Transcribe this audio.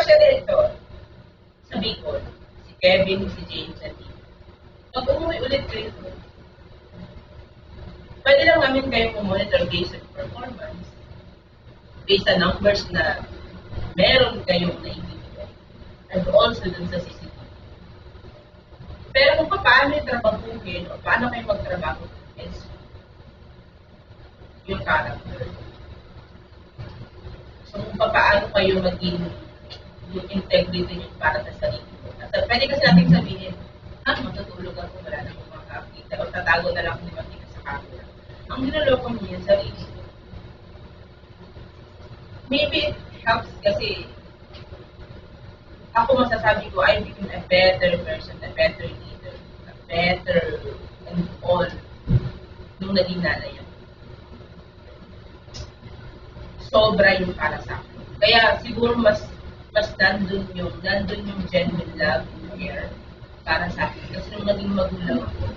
siya dito, sa Bicol, si Kevin, si James, at Tito. Pag umuwi ulit kayo, pwede lang namin kayo monitor based on performance, based sa numbers na meron kayong naibibigay, and also dun sa CCTV. Pero kung paano yung trabahuhin o paano kayo magtrabaho is yung character. So kung paano kayo maging yung integrity nyo para sa sarili mo. Pwede kasi natin sabihin, matutulog ako, wala na akong makakita, o tatago na lang ako ni Martina sa camera. Ang ginaloko mo yan, sarili. Maybe it helps kasi ako masasabi ko, I became a better person, a better leader, a better and all nung naging nanay ako. Sobra yung para sa akin. Kaya siguro mas nandun yung genuine love and care para sa akin. Kasi nung naging magulang ako,